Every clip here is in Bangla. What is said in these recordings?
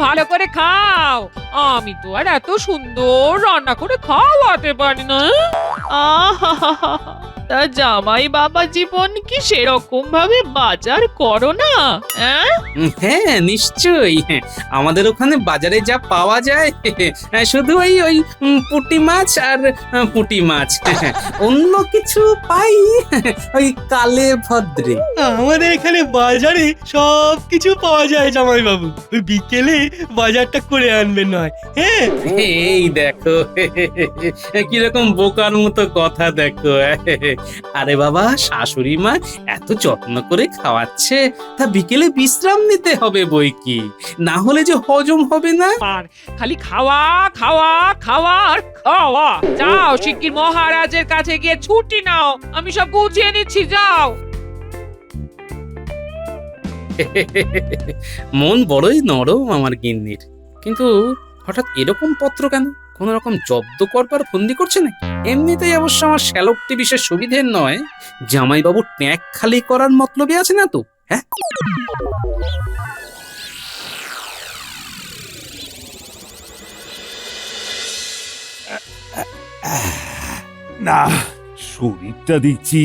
ভালো করে খাও। আমি তো আর এত সুন্দর রান্না করে খাওয়াতে পারি না। আহা, তা জামাই বাবা জীবন কি সেরকম ভাবে বাজার করো না? হ্যাঁ নিশ্চয়ই, আমাদের ওখানে বাজারে যা পাওয়া যায় শুধু ওই পুঁটি মাছ আর পুঁটি মাছ, অন্য কিছু পাই ওই কালে ভদ্রে। আমাদের এখানে বাজারে সবকিছু পাওয়া যায় জামাই বাবু, ওই বিকেলে বাজারটা করে আনবেন নয়। হ্যাঁ এই দেখো কিরকম বোকার মতো কথা দেখো। আরে বাবা, শাশুড়ি মা এত যত্ন করে খাওয়াচ্ছে, তা বিকেলে বিশ্রাম নিতে হবে বই কি, না হলে যে হজম হবে না। আর খালি খাওয়া খাওয়া খাওয়া আর খাওয়া। যাও শিগগির মহারাজের কাছে গিয়ে ছুটি নাও, আমি সব বুঝিয়ে নিচ্ছি। যাও। মন বড়ই নরম আমার গিন্নির, কিন্তু হঠাৎ এরকম পত্র কেন? কোন রকম জব্দ করবার ফন্দি করছে নাকি? এমনিতেই অবশ্য আমার শ্যালকটি বিশেষ সুবিধের নয়, জামাইবাবু ট্যাঁক খালি করার মতলবে আছে না তো? হ্যাঁ, না, শরীরটা দেখছি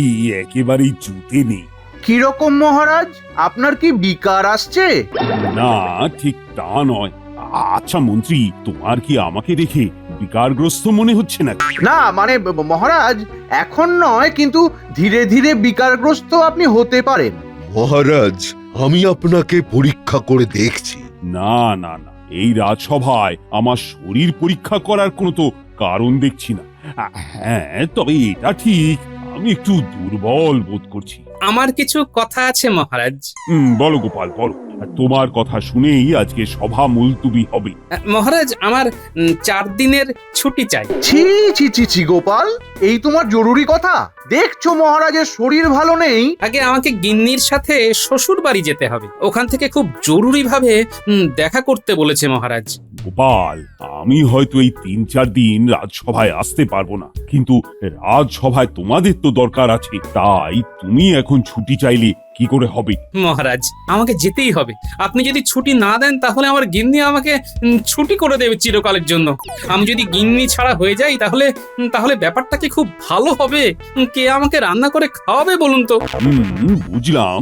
একেবারেই জুতে নেই। কিরকম মহারাজ, আপনার কি বিকার আসছে? না, ঠিক তা নয়। আচ্ছা মন্ত্রী, তোমার কি আমাকে দেখে বিকারগ্রস্ত মনে হচ্ছে না? না মানে মহারাজ, এখন নয়, কিন্তু ধীরে ধীরে বিকারগ্রস্ত আপনি হতে পারেন। মহারাজ, আমি আপনাকে পরীক্ষা করে দেখছি। না না না, এই রাজসভায় আমার শরীর পরীক্ষা করার কোনো তো কারণ দেখছি না। হ্যাঁ, তবে এটা ঠিক, আমি একটু দুর্বল বোধ করছি। আমার কিছু কথা আছে মহারাজ। বলো গোপাল, বলো। তোমার কথা শুনেই আজকে সভা মুলতুবি হবে। মহারাজ, আমার 4 দিনের ছুটি চাই। ছি ছি ছি ছি গোপাল, এই তোমার জরুরি কথা? দেখছো মহারাজের শরীর ভালো নেই। আগে আমাকে গিন্নির সাথে শ্বশুর বাড়ি যেতে হবে, ওখান থেকে খুব জরুরি ভাবে দেখা করতে বলেছে মহারাজ। গোপাল, আমি হয়তো এই 3-4 দিন রাজসভায় আসতে পারবো না, কিন্তু রাজসভায় তোমাদের তো দরকার আছে, তাই তুমি এখন ছুটি চাইলে কি করে হবে? মহারাজ, আমাকে যেতেই হবে। আপনি যদি ছুটি না দেন তাহলে আমার গিন্নি আমাকে ছুটি করে দেবে চিরকালের জন্য। আমি যদি গিন্নি ছাড়া হয়ে যাই তাহলে তাহলে ব্যাপারটা কি খুব ভালো হবে? কে আমাকে রান্না করে খাওয়াবে বলুন তো? বুঝলাম।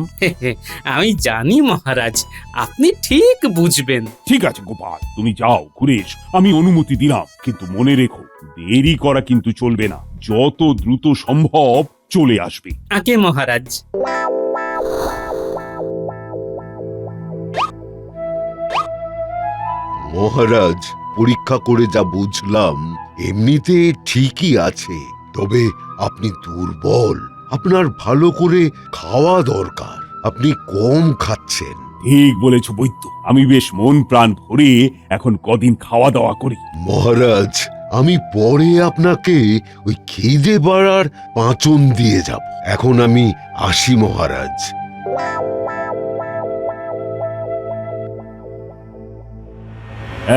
আমি জানি মহারাজ, আপনি ঠিক বুঝবেন। ঠিক আছে গোপাল, তুমি যাও, ঘুরে এসো, আমি অনুমতি দিলাম, কিন্তু মনে রেখো দেরি করা কিন্তু চলবে না, যত দ্রুত সম্ভব চলে আসবে। আগে মহারাজ। মহারাজ, পরীক্ষা করে যা বুঝলাম এমনিতে ঠিকই আছে, তবে আপনি দুর্বল, আপনার ভালো করে খাওয়া দরকার, আপনি কম খাচ্ছেন। ঠিক বলেছ বৈদ্য, আমি বেশ মন প্রাণ ভরে এখন কদিন খাওয়া দাওয়া করি। মহারাজ, আমি পরে আপনাকে ওই খিদে বাড়ার পাঁচন দিয়ে যাব। এখন আমি আসি মহারাজ।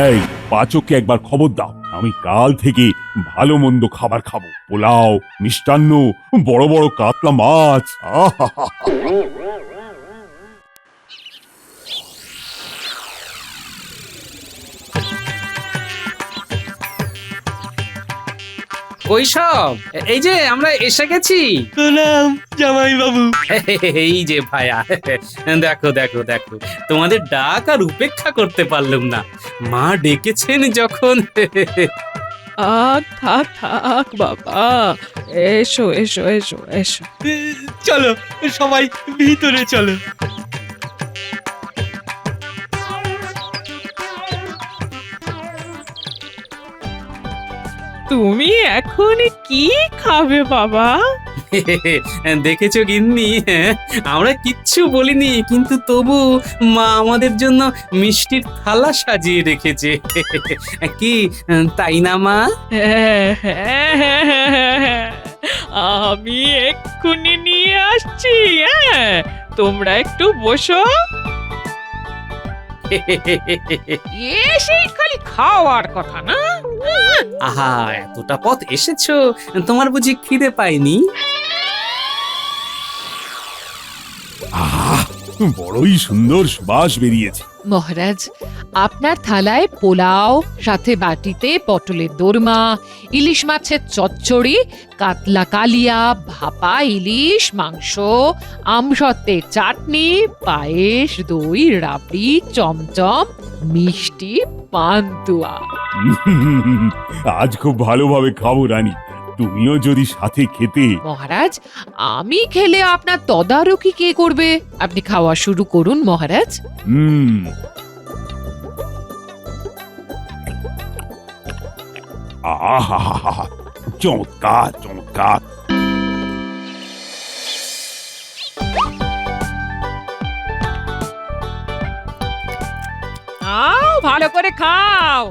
এই পাচককে একবার খবর দাও, আমি কাল থেকে ভালো মন্দ খাবার খাবো, পোলাও, মিষ্টান্ন, বড় বড় কাতলা মাছ। আহা, ওই সব, এই যে আমরা এসে গেছি। প্রণাম জামাই বাবু। এই যে ভায়া, দেখো দেখো দেখো, তোমাদের ডাক আর উপেক্ষা করতে পারলাম না, মা ডেকেছেন যখন। থাক থাক বাবা, এসো এসো এসো এসো। চলো সবাই ভিতরে চলো। তুমি এখন কি খাবে বাবা? দেখেছো গিন্নি, আমরা কিচ্ছু বলিনি, কিন্তু তবু মা আমাদের জন্য মিষ্টির থালা সাজিয়ে রেখেছে। কি তাই না মা? আমি এক্ষুনি নিয়ে আসছি। তোমরা একটু বসো। এসেই খালি খাওয়ার কথা না? আহা, এতটা পথ এসেছো, তোমার বুঝি খিদে পায়নি? বড়ই সুন্দর সুবাস বেরিয়েছে। মহারাজ, আপনার থালায় পোলাও, সাথে বাটিতে পটলের দোরমা, ইলিশ মাছের চচ্চড়ি, কাতলা কালিয়া, ভাপা ইলিশ মাংস, আমসত্ত্বের চাটনি, পায়েস, দই, রাবড়ি, চমচম, মিষ্টি, পান্তুয়া। আজ খুব ভালোভাবে খাবো রানী, তুমিও যদি সাথে খেতে। মহারাজ, আমি খেলে আপনার তদারকি কে করবে? আপনি খাওয়া শুরু করুন মহারাজ। হুম। আহা, চমৎকার চমৎকার। ভালো করে খাও,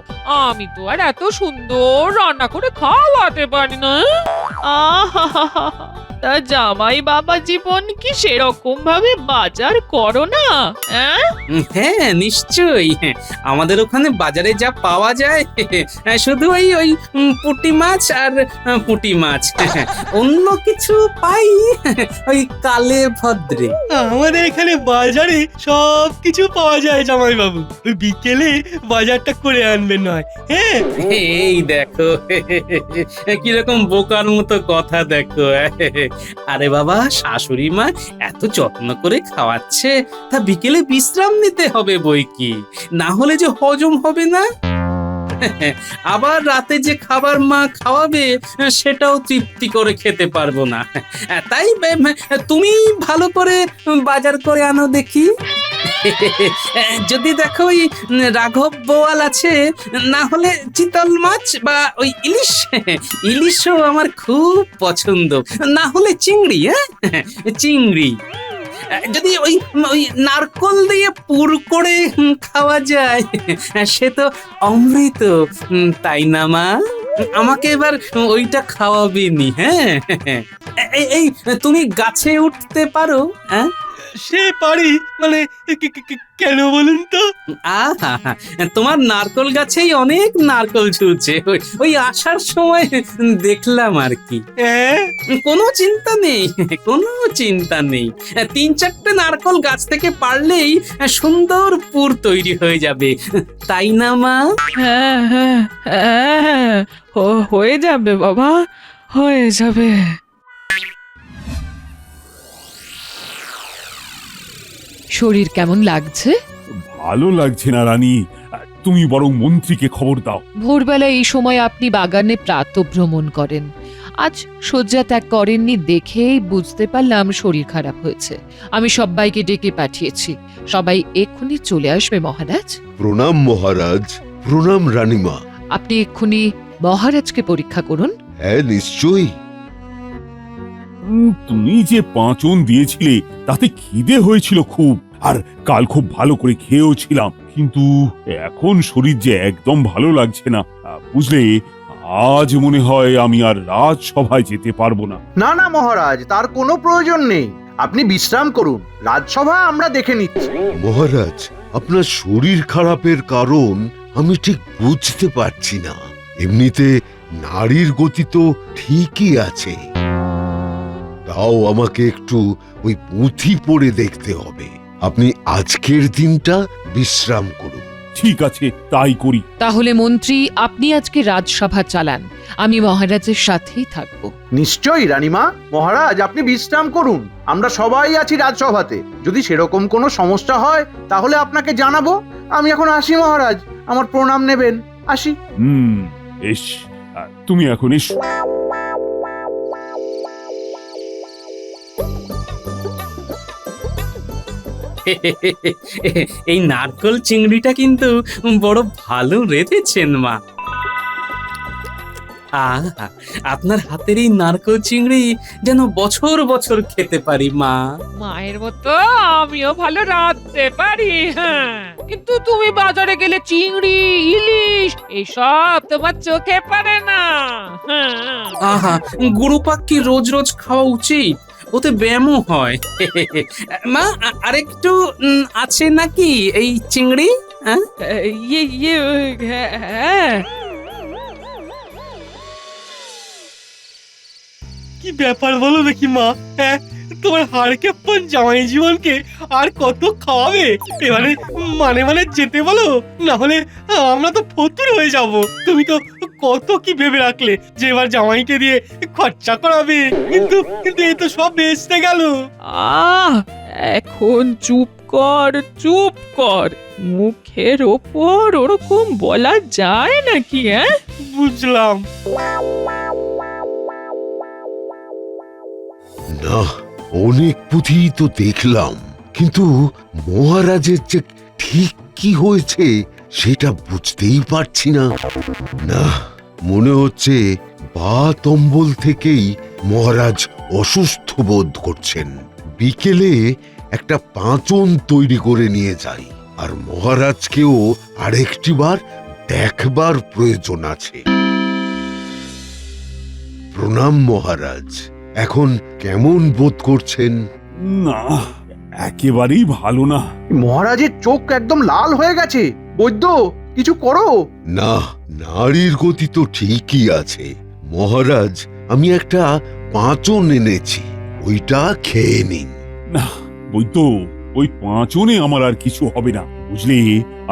আমি তো আর এত সুন্দর রান্না করে খাওয়াতে পারি না। আহা, তা জামাই বাবা জীবন কি সেরকম ভাবে বাজার করো না? হ্যাঁ নিশ্চয়ই, আমাদের ওখানে বাজারে যা পাওয়া যায় শুধু ওই পুঁটি মাছ আর পুঁটি মাছ, অন্য কিছু পাই ওই কালে ভদ্রে। আমাদের এখানে বাজারে সব কিছু পাওয়া যায় জামাই বাবু। ওই বিকেলে বাজারটা করে আনবেন নয়, হ্যাঁ? এই দেখো কিরকম বোকার মতো কথা দেখো। আরে বাবা, শাশুড়ি মা এত যত্ন করে খাওয়াচ্ছে, তা বিকেলে বিশ্রাম নিতে হবে বই কি, না হলে যে হজম হবে না। আবার রাতে যে খাবার মা খাওয়াবে সেটাও তৃপ্তি করে খেতে পারবো না। তাই তুমি ভালো করে বাজার করে আনো দেখি। যদি দেখো ওই রাঘব বোয়াল আছে, না হলে চিতল মাছ বা ওই ইলিশ, ইলিশও আমার খুব পছন্দ, না হলে চিংড়ি। হ্যাঁ চিংড়ি, যদি ওই ওই নারকল দিয়ে পুর করে খাওয়া যায় সে তো অমৃত, তাই না মা? আমাকে এবার ওইটা খাওয়াবে নি। হ্যাঁ এই তুমি গাছে উঠতে পারো? হ্যাঁ সে পারি, মানে কেন বলুন তো? আহা, তোমার নারকল গাছেই অনেক নারকল ঝুলছে, ওই আসার সময় দেখলাম আর কি। হ্যাঁ, কোনো চিন্তা নেই, কোনো চিন্তা নেই, 3-4টে নারকল গাছ থেকে পারলেই সুন্দর পুর তৈরি হয়ে যাবে, তাই না মা? হ্যাঁ হ্যাঁ হ্যাঁ, হয়ে যাবে বাবা, হয়ে যাবে। শরীর কেমন লাগছে? ভালো লাগছে না রানী, তুমি বরং মন্ত্রীকে খবর দাও। ভোরবেলা এই সময় আপনি বাগানে প্রাতঃভ্রমণ করেন, আজ শয্যা ত্যাগ করেননি দেখেই বুঝতে পারলাম শরীর খারাপ হয়েছে। আমি সবাইকে ডেকে পাঠিয়েছি, সবাই এক্ষুনি চলে আসবে মহারাজ। প্রণাম মহারাজ, প্রণাম রানীমা। আপনি এক্ষুনি মহারাজকে পরীক্ষা করুন। হ্যাঁ নিশ্চয়ই। তুমি যে পাঁচন দিয়েছিলে তাতে খিদে হয়েছিল খুব, আর কাল খুব ভালো করে খেয়েও ছিলাম, কিন্তু এখন শরীর যে একদম ভালো লাগছে না, বুঝলে? আজ মনে হয় আমি আর রাজসভায় যেতে পারবো না। না না মহারাজ, তার কোনো প্রয়োজন নেই, আপনি বিশ্রাম করুন, রাজসভা আমরা দেখে নিচ্ছি। মহারাজ, আপনার শরীর খারাপের কারণ আমি ঠিক বুঝতে পারছি না। এমনিতে নারীর গতি তো ঠিকই আছে, তাও আমাকে একটু ওই পুঁথি পড়ে দেখতে হবে। আপনি আজকের দিনটা বিশ্রাম করুন। ঠিক আছে, তাই করি। তাহলে মন্ত্রী, আপনি আজকে রাজসভা চালান, আমি মহারাজের সাথেই থাকব। নিশ্চয়ই রানীমা। মহারাজ আপনি বিশ্রাম করুন, আমরা সবাই আছি রাজসভাতে, যদি সেরকম কোনো সমস্যা হয় তাহলে আপনাকে জানাবো। আমি এখন আসি মহারাজ, আমার প্রণাম নেবেন, আসি। এস, তুমি এখন এসো। এই নারকল চিংড়িটা কিন্তু বড় ভালো রেঁধেছেন মা। আহা, আপনার হাতের এই নারকল চিংড়ি যেন বছর বছর খেতে পারি মা। মায়ের মতো আমিও ভালো রাঁধতে পারি, হ্যাঁ, কিন্তু তুমি বাজারে গেলে চিংড়ি, ইলিশ এসব তোমার চোখে পড়ে না। হ্যাঁ, আহা, গরু পাক কি রোজ রোজ খাওয়া উচিত? ওতে ব্যায়ামও হয়। মা আরেকটু আছে নাকি এই চিংড়ি? হ্যাঁ হ্যাঁ। কি ব্যাপার বলো দেখি মা, হ্যাঁ? তোমার হাড়কেপ্পন জামাই জীবনকে আর কত খাওয়াবে? এবারে মানে মানে যেতে বলো, না হলে আমরা তো ফতুর হয়ে যাব। তুমি তো কত কি ভেবে রাখলে যে এবার জামাইকে দিয়ে খরচা করাবে, কিন্তু কিন্তু এই তো সব বেঁচতে গেল। এখন চুপ কর। মুখের ওপর ওরকম বলা যায় নাকি? বুঝলাম। না, অনেক পুঁথি তো দেখলাম, কিন্তু মহারাজের যে ঠিক কি হয়েছে সেটা বুঝতেই পারছি না। না, মনে হচ্ছে বাত অম্বল থেকেই মহারাজ অসুস্থ বোধ করছেন। বিকেলে একটা পাঁচন তৈরি করে নিয়ে যাই, আর মহারাজকেও আরেকটিবার দেখবার প্রয়োজন আছে। প্রণাম মহারাজ, এখন কেমন বোধ করছেন? না, একেবারেই ভালো না। মহারাজের চোখ একদম লাল হয়ে গেছে। বৈদ্য, কিছু করো। না, নারীর গতি তো ঠিকই আছে মহারাজ। আমি একটা পাঁচন এনেছি, ওইটা খেয়ে নিন। না বৈদ্য, ওই পাঁচনে আমার আর কিছু হবে না। বুঝলে,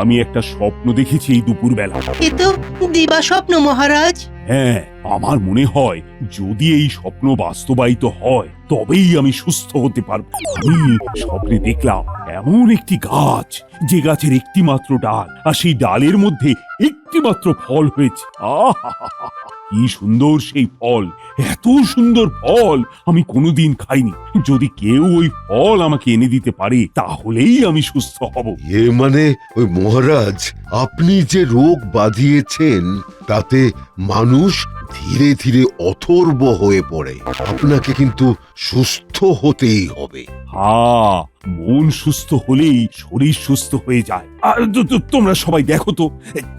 আমি একটা স্বপ্ন দেখেছি এই দুপুরবেলা। এ তো দিবা স্বপ্ন মহারাজ। হ্যাঁ, আমার মনে হয় যদি এই স্বপ্ন বাস্তবায়িত হয় তবেই আমি সুস্থ হতে পারবো। আমি স্বপ্নে দেখলাম এমন একটি গাছ, যে গাছের একটি মাত্র ডাল, আর সেই ডালের মধ্যে একটি মাত্র ফল হয়েছে। আহা, কি সুন্দর সেই ফল! এত সুন্দর ফল আমি কোনোদিন খাইনি। যদি কেউ ওই ফল আমাকে এনে দিতে পারে তাহলেই আমি সুস্থ হব। মানে ওই মহারাজ, আপনি যে রোগ বাঁধিয়েছেন তাতে মানুষ ধীরে ধীরে অথর্ব হয়ে পড়ে। আপনাকে কিন্তু সুস্থ হতেই হবে। হ্যাঁ, মন সুস্থ হলেই শরীর সুস্থ হয়ে যায়। আর তোমরা সবাই দেখো তো,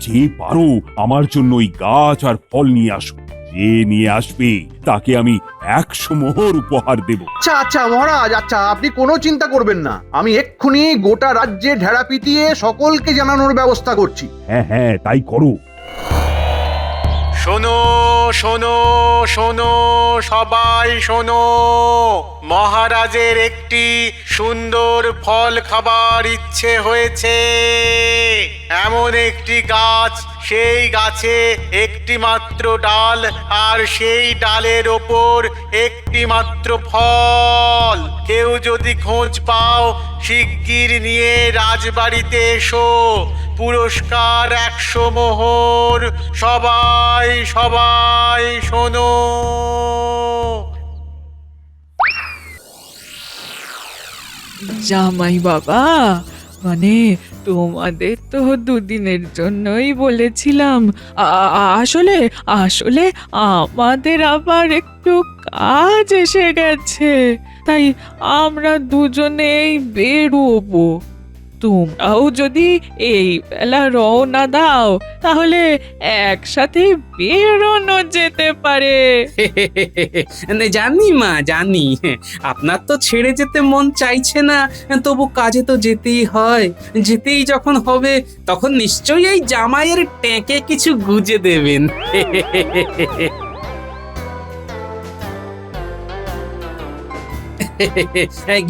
যে পারো আমার জন্য ওই গাছ আর ফল নিয়ে আসো। যে নিয়ে আসবে তাকে আমি 100 মোহর উপহার দেব। আচ্ছা আচ্ছা মহারাজ, আচ্ছা আপনি কোনো চিন্তা করবেন না। আমি এক্ষুনি গোটা রাজ্যে ঢেড়া পিটিয়ে সকলকে জানানোর ব্যবস্থা করছি। হ্যাঁ হ্যাঁ, তাই করো। শোনো শোনো শোনো, সবাই শোনো। মহারাজের একটি সুন্দর ফল খাবার ইচ্ছে হয়েছে। এমন একটি গাছ, সেই গাছে একটি মাত্র ডাল, আর সেই ডালের ওপর একটি মাত্র ফল। কেউ যদি খোঁজ পাও শিগগির নিয়ে রাজবাড়িতে এসো। পুরস্কার 100 মোহর। সবাই সবাই শোনো। জামাই বাবা, মানে তোমাদের তো দুদিনের জন্যই বলেছিলাম। আসলে আসলে আমাদের আবার একটু কাজ এসে গেছে, তাই আমরা দুজনেই বেরোবো। তোমরাও যদি এই বেলা রওনা দাও তাহলে একসাথে বেরোনো যেতে পারে। জানি মা, জানি আপনার তো ছেড়ে যেতে মন চাইছে না, তবু কাজে তো যেতেই হয়। যেতেই যখন হবে তখন নিশ্চয়ই এই জামাইয়ের ট্যাঁকে কিছু গুজে দেবেন।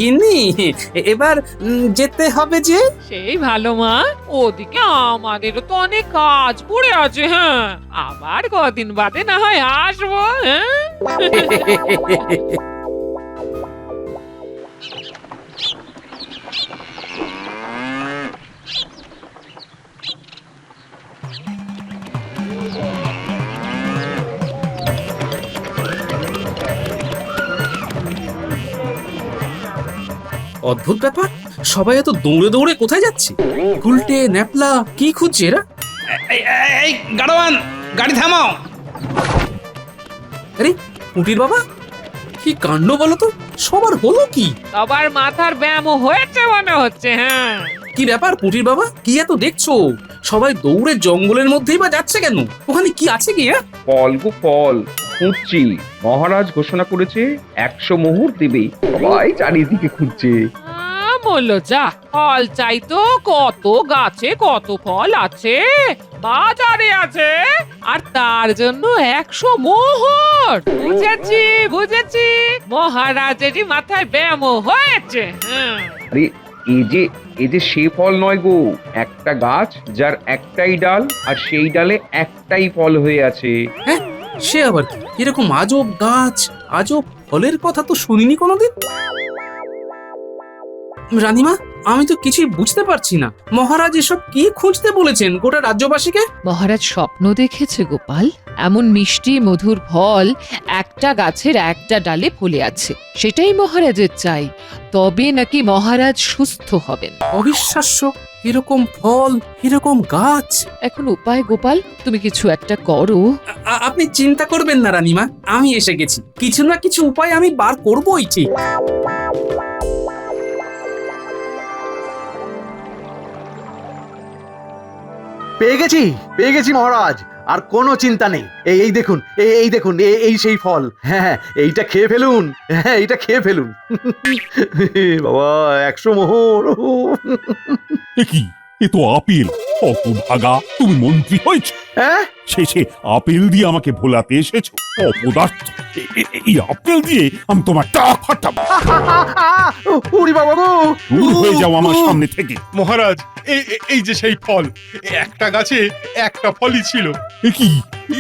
গিন্নি, এবার যেতে হবে যে। সেই ভালো মা, ওদিকে আমাদেরও তো অনেক কাজ পড়ে আছে। হ্যাঁ, আবার কদিন বাদে না হয় আসবো। হ্যাঁ, অদ্ভুত ব্যাপার, সবাই এত দৌড়ে দৌড়ে কোথায় যাচ্ছে? গুলটে, ন্যাপলা কি খুঁজছে এরা? এই গাড়োয়ান, গাড়ি থামাও। আরে পুটির বাবা, কি কাণ্ড বলো তো, সবার হলো কি? সবার মাথার ব্যায়াম হয়েছে মনে হচ্ছে। হ্যাঁ, কি ব্যাপার পুটির বাবা, কি এত দেখছো? সবাই দৌড়ে জঙ্গলের মধ্যেই বা যাচ্ছে কেন? ওখানে কি আছে কি? ফল গো ফল খুঁজছি। মহারাজ ঘোষণা করেছে 100 মোহর দেবে, সবাই চারিদিকে খুঁজছে। হলো যা, ফল চাই তো, কত গাছে কত ফল আছে, বাজারে আছে, আর তার জন্য 100 মোহর। বুঝেছি বুঝেছি, মহারাজেরই মাথায় ব্যায়াম হয়েছে। আরে এই যে সে ফল নয় গো, একটা গাছ যার একটাই ডাল, আর সেই ডালে একটাই ফল হয়ে আছে। হ্যাঁ, সে আবার কি? এরকম আজব গাছ, আজব ফলের কথা তো শুনিনি কোনোদিন। রানীমা, আমি তো কিছুই বুঝতে পারছি না, মহারাজ এসব কি খুঁজতে বলেছেন গোটা রাজ্যবাসীকে? মহারাজ স্বপ্ন দেখেছে গোপাল, এমন মিষ্টি মধুর ফল একটা গাছের একটা ডালে ফলে আছে, সেটাই মহারাজের চাই, তবে নাকি মহারাজ সুস্থ হবেন। অবিশ্বাস্য, এরকম ফল, এরকম গাছ। এখন উপায় গোপাল, তুমি কিছু একটা করো। আপনি চিন্তা করবেন না রানীমা, আমি এসে গেছি, কিছু না কিছু উপায় আমি বার করবোই ঠিক। পেয়ে গেছি মহারাজ, আর কোনো চিন্তা নেই। এই দেখুন, এই দেখুন, এই সেই ফল। হ্যাঁ, এইটা খেয়ে ফেলুন, হ্যাঁ এইটা খেয়ে ফেলুন। বাবা, 100 মোহর। এ কি, এ তো আপেল। অপভাগা, তুমি মন্ত্রী হয়েছ, হ্যাঁ, শেষে আপেল দিয়ে আমাকে ভোলাতে এসেছো। অপদার্থ, এই আপেল দিয়ে আমি তোমার টাক ফাটাবো। উড়ি বাবা গো, দূর হয়ে যাও আমার সামনে থেকে। মহারাজ, এই যে সেই ফল, একটা গাছে একটা ফলই ছিল। এ কি,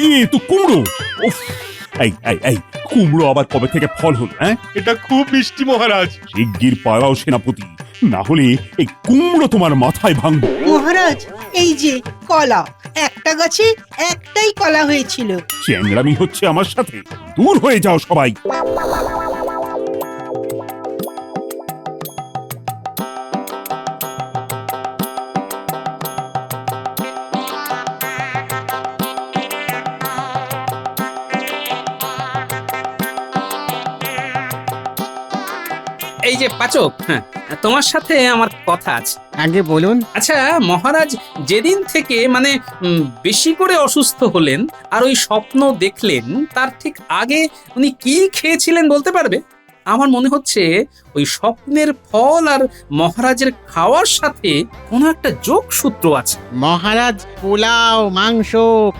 এ তো কুমড়ো। উফ, এই কুমড়ো আবার কবে থেকে ফল হলো? হ্যাঁ, এটা খুব মিষ্টি মহারাজ। শিগগির পালাও সেনাপতি, না হলে এই কুমড়ো তোমার মাথায় ভাঙবো। মহারাজ, এই যে কলা, একটা গাছে একটাই কলা হয়েছিল। চ্যাংড়ামি হচ্ছে আমার সাথে, দূর হয়ে যাও সবাই। এই যে পাচক, হ্যাঁ, তোমার সাথে আমার কথা আছে। আগে বলুন। আচ্ছা মহারাজ, যেদিন থেকে মানে বেশি করে অসুস্থ হলেন আর ওই স্বপ্ন দেখলেন, তার ঠিক আগে উনি কি খেয়েছিলেন বলতে পারবে? আমার মনে হচ্ছে ওই স্বপ্নের ফল আর মহারাজের খাওয়ার সাথে কোনো একটা যোগসূত্র আছে। মহারাজ পোলাও, মাংস,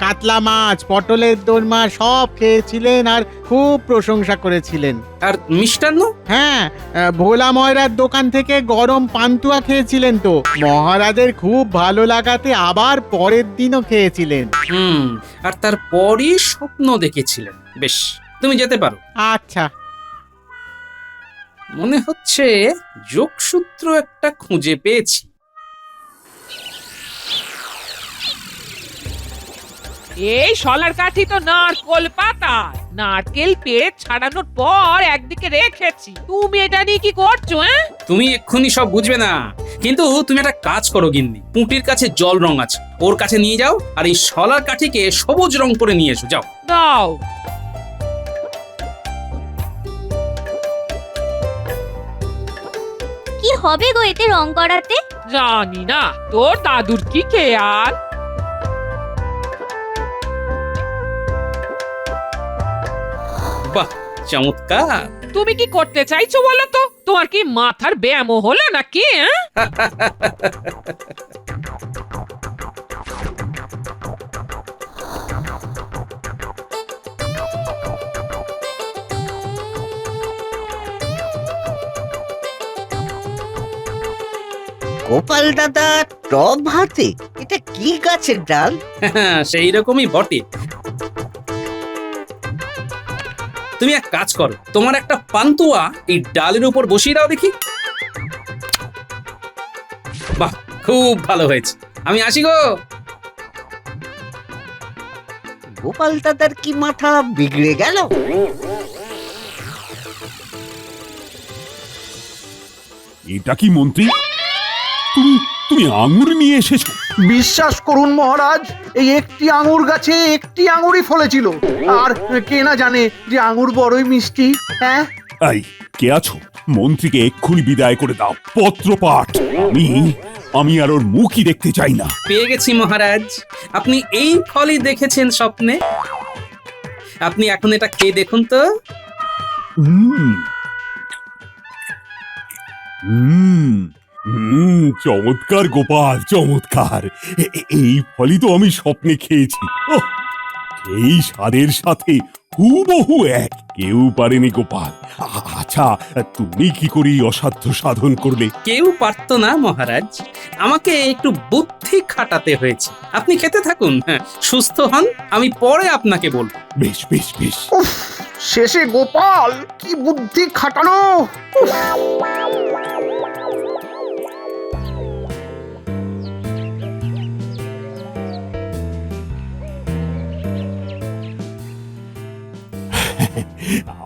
কাতলা মাছ, পটলের দোরমা সব খেয়েছিলেন আর খুব প্রশংসা করেছিলেন। আর মিষ্টান্ন? হ্যাঁ, ভোলা ময়রার দোকান থেকে গরম পান্তুয়া খেয়েছিলেন তো। মহারাজের খুব ভালো লাগাতে আবার পরের দিনও খেয়েছিলেন। আর তারপরই স্বপ্ন দেখেছিলেন। বেশ, তুমি যেতে পারো। আচ্ছা, মনে হচ্ছে যোগসূত্র একটা খুঁজে পেয়েছি। এই শলার কাঠি তো নারকোল পাতা, নারকেল পেড়ে ছাড়ানোর পর একদিকে রেখেছি। তুমি এটা নিয়ে কি করছো? তুমি এক্ষুনি সব বুঝবে না, কিন্তু তুমি একটা কাজ করো গিন্নি, পুঁটির কাছে জল রং আছে, ওর কাছে নিয়ে যাও আর এই শলার কাঠিকে সবুজ রং করে নিয়ে এসো, যাও। দাও। কি হবে গো এতে রং করাতে? জানি না, তোর দাদুর কি খেয়াল। বাহ, চমৎকার। তুমি কি করতে চাইছো বলো তো? তোমার কি মাথার ব্যায়াম হলো নাকি? গোপাল দাদা টব হাতে, এটা কি গাছের ডাল? সেই রকমই বটে। তুমি এক কাজ করো, তোমার একটা পান্তুয়া এই ডালের উপর বসিয়ে দাও দেখি। বাহ, খুব ভালো হয়েছে, আমি আসি গো। গোপাল দাদার কি মাথা বিগড়ে গেল? এটা কি মন্ত্রী, তুমি আঙুর নিয়ে এসেছো? বিশ্বাস করুন মহারাজ, এই একটি আঙুর গাছে একটি আঙুরই ফলেছিল, আর কে না জানে যে আঙুর বড়ই মিষ্টি। হ্যাঁ, এই কে আছো? মন্ত্রীকে এক্ষুনি বিদায় করে দাও। পত্রপাঠ, আমি আর ওর মুখই দেখতে চাই না। পেয়ে গেছি মহারাজ, আপনি এই ফলই দেখেছেন স্বপ্নে। আপনি এখন এটা খেয়ে দেখুন তো। চমৎকার গোপাল, চমৎকার। এই ফলই তো আমি স্বপ্নে খেয়েছি। ওহ, এই স্বাদের সাথে হুবহু এক, কেউ পারেনি গোপাল। আচ্ছা, তুমি কি করে এই অসাধ্য সাধন করলে? কেউ পারতো না মহারাজ, আমাকে একটু বুদ্ধি খাটাতে হয়েছে। আপনি খেতে থাকুন, হ্যাঁ, সুস্থ হন, আমি পরে আপনাকে বলবো। বেশ বেশ বেশ। উফ, শেষে গোপাল কি বুদ্ধি খাটানো! উফ।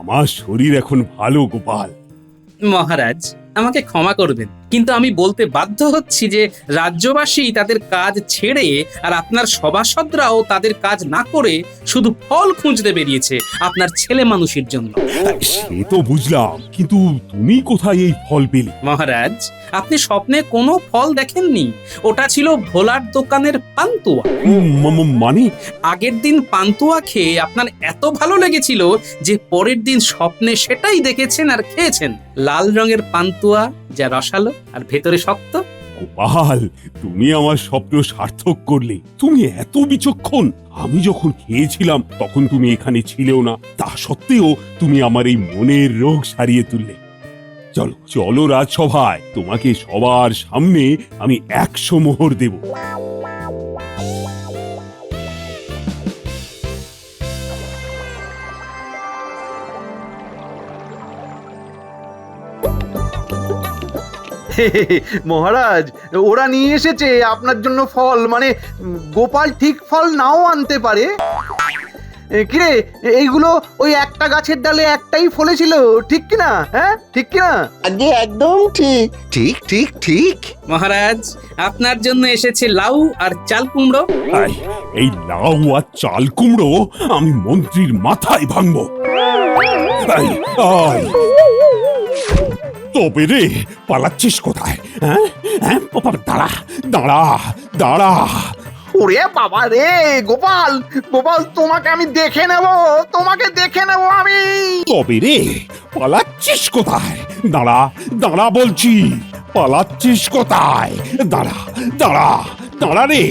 আমার শরীর এখন ভালো গোপাল। মহারাজ, আমাকে ক্ষমা করবেন, কিন্তু আমি বলতে বাধ্য হচ্ছি যে রাজ্যবাসী তাদের কাজ ছেড়ে আর আপনার সভাসদরাও তাদের কাজ না করে শুধু ফল খুঁজতে বেরিয়েছে আপনার ছেলে মানুষের জন্য। সে তো বুঝলাম, কিন্তু তুমি কোথায় এই ফল পেলে? মহারাজ, আপনি স্বপ্নে কোনো ফল দেখেননি, ওটা ছিল ভোলার দোকানের পান্তুয়া। মানে? আগের দিন পান্তুয়া খেয়ে আপনার এত ভালো লেগেছিল যে পরের দিন স্বপ্নে সেটাই দেখেছেন আর খেয়েছেন। লাল রঙের পান্তুয়া, যা রসালো আর ভেতরে শক্ত। গোপাল, তুমি আমার স্বপ্ন সার্থক করলে। তুমি এত বিচক্ষণ। আমি যখন খেয়েছিলাম তখন তুমি এখানে ছিলেও না, তা সত্ত্বেও তুমি আমার এই মনের রোগ সারিয়ে তুললে। চলো চলো রাজসভায়, তোমাকে সবার সামনে আমি 100 মোহর দেব। মহারাজ, ওরা নিয়ে এসেছে আপনার জন্য ফল, মানে গোপাল ঠিক ফল নাও আনতে পারে। কিরে, এইগুলো ওই একটা গাছের ডালে একটাই ফলেছিল, ঠিক কিনা? হ্যাঁ, ঠিক কিনা? আগে একদম ঠিক। ঠিক ঠিক ঠিক। মহারাজ, আপনার জন্য এসেছে লাউ আর চাল কুমড়ো। এই লাউ আর চাল কুমড়ো আমি মন্ত্রীর মাথায় ভাঙবো। তবে রে, পালাচ্ছিস কোথায়? হ্যাঁ হ্যাঁ, দাঁড়া দাঁড়া দাঁড়া। ওরে বাবা রে, গোপাল গোপাল, তোমাকে আমি দেখে নেব, তোমাকে দেখে নেব আমি। তবে রে, পালাচ্ছিস কোথায়? দাঁড়া দাঁড়া বলছি, পালাচ্ছিস কোথায়? দাঁড়া দাঁড়া দাঁড়া রে।